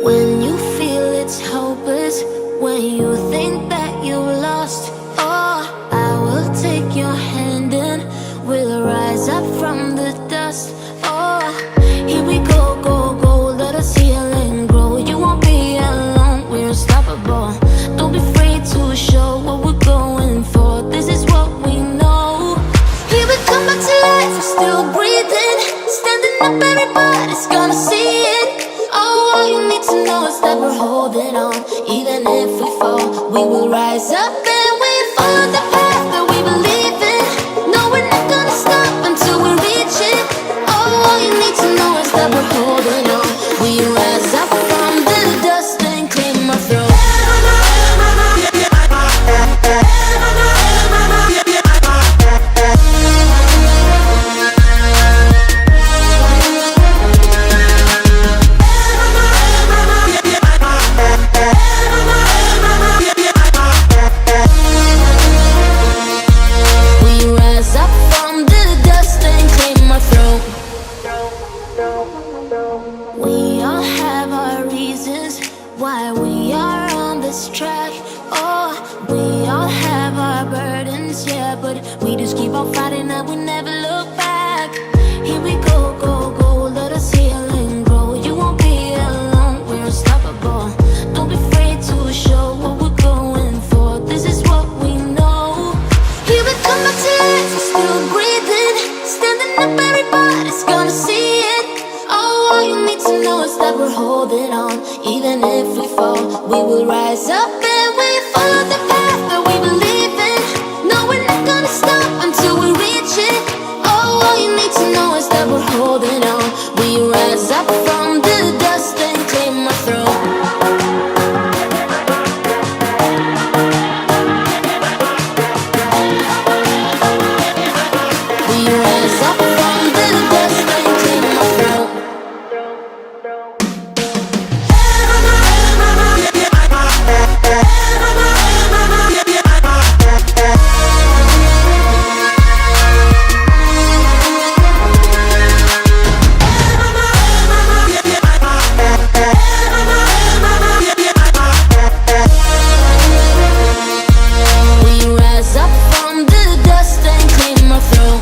When you feel it's hopeless, when you think that you lost, oh, I will take your hand and we'll rise up from the dust. Oh, here we go, go, go, let us heal and grow. You won't be alone, we're unstoppable. Don't be afraid to show what we're going for. This is what we know. Here we come back to life, we're still breathing. Standing up, everybody's gonna see it. Oh, all you need to know is that we're holding on. Even if we fall, we will rise up and we follow the path that we believe in. No, we're not gonna stop until we reach it. Oh, all you need to know is that we're holding on. We rise up from the dust and claim our throne. We all have our reasons why we are on this track. Oh, we all have our burdens, yeah, but we just keep on fighting and we never look back. Here we go, go, go, let us heal and grow. You won't be alone, we're unstoppable. Don't be afraid to show what we're going for. This is what we know. Here we come back to life, we're still breathing. Standing up, everybody's gonna see it. Oh, all you need to know is that we're holding on. Even if we fall, we will rise up and we follow the path that we believe in. No, we're not gonna stop until we reach it. Oh, all you need to know is that we're holding on. We rise up from the dust and claim our throne. We rise up from the dust and claim our throne. We rise up from the dust and claim our throne.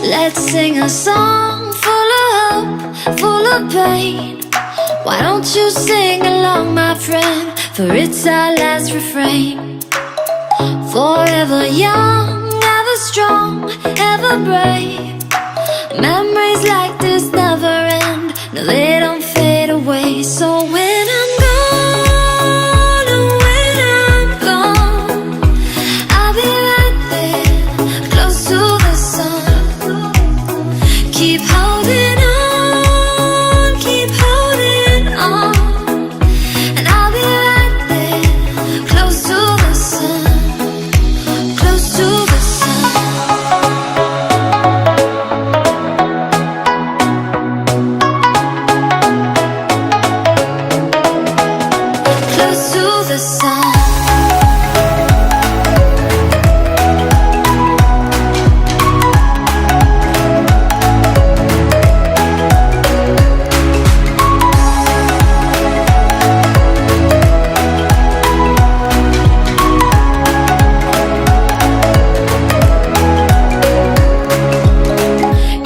Let's sing a song full of hope, full of pain. Why don't you sing along, my friend? For it's our last refrain. Forever young, ever strong, ever brave. Memories like this never end. No, they don't fade away. So when I'm gone, oh, when I'm gone, I'll be right there, close to the sun. Keep holding on, keep holding on, and I'll be right there, close to the sun, close to the sun. Close to the sun.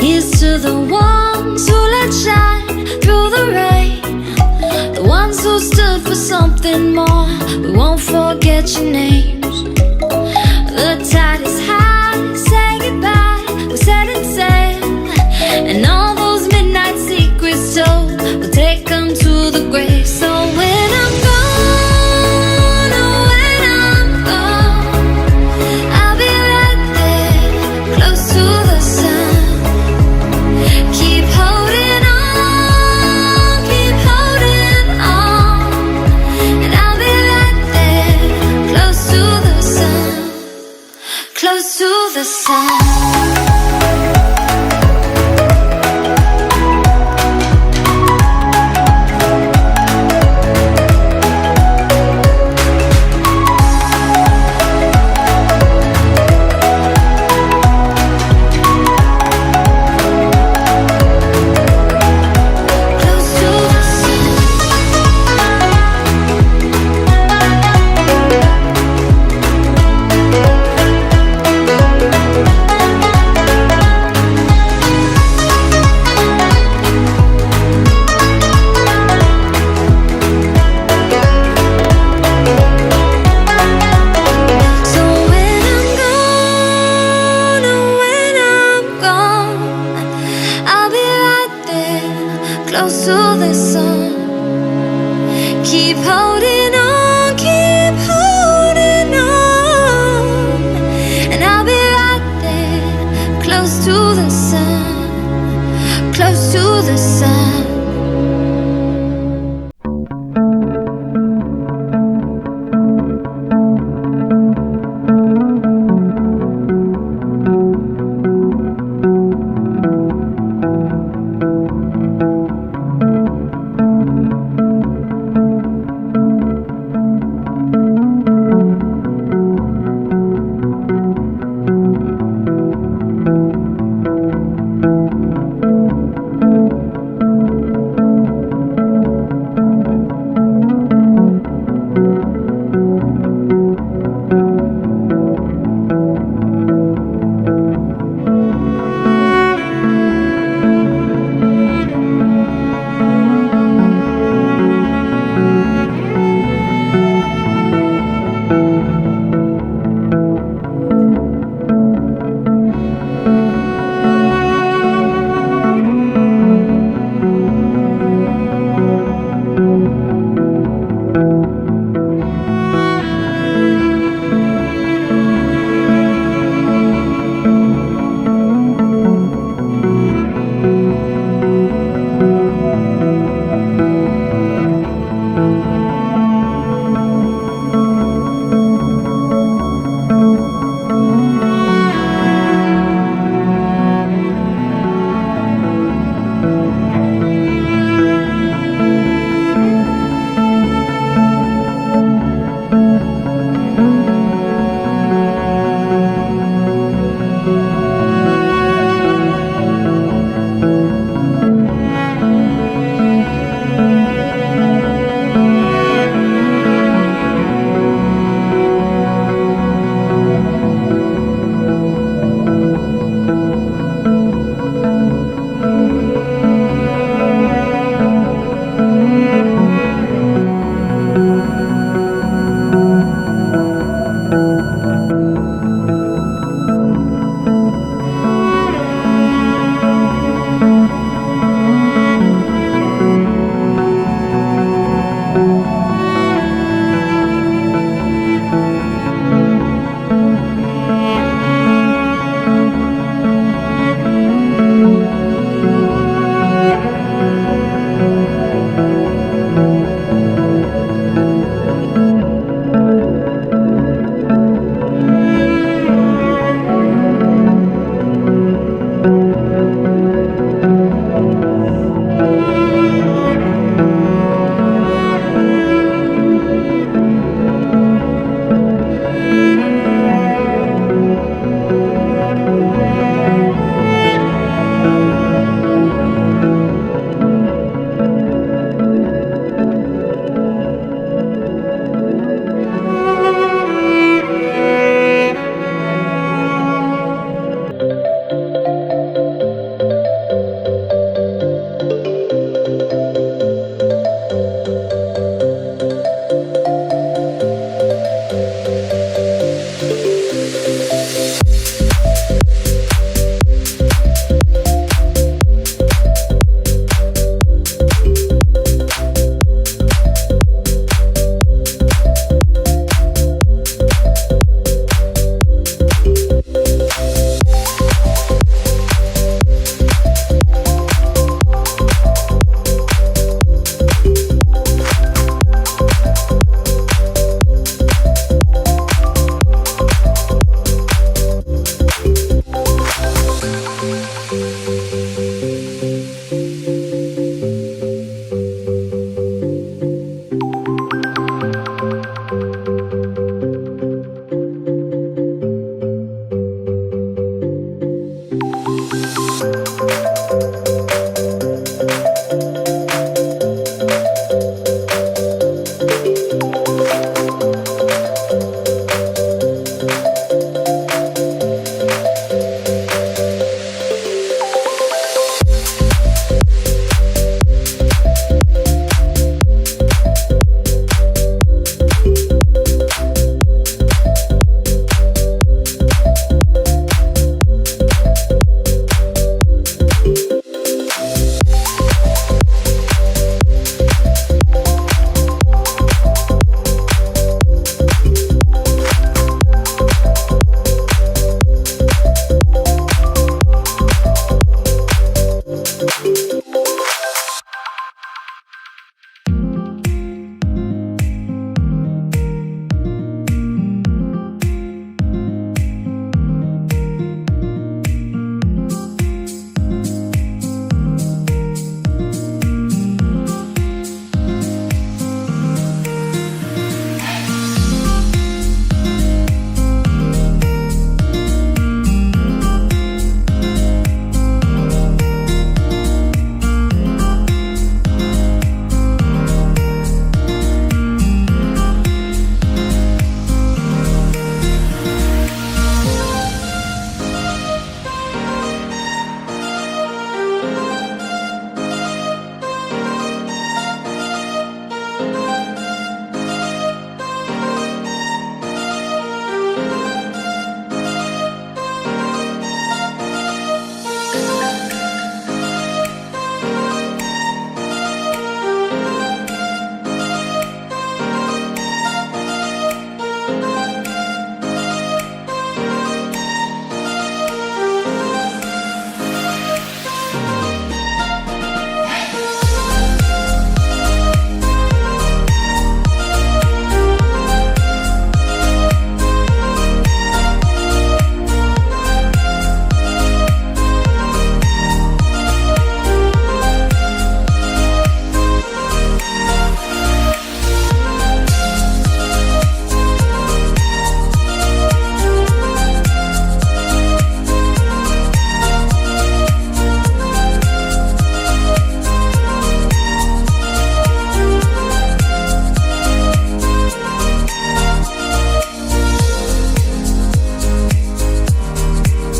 Here's to the ones who let shine through the rain, the ones who stood for something more. We won't forget your names. The tide is high, say goodbye, we're setting sail, and all those midnight secrets told, we'll take them to the grave. So when I'm gone, oh, when I'm gone, I'll be right there, close to the sun. Keep holding on, keep holding on, and I'll be right there, close to the sun, close to the sun.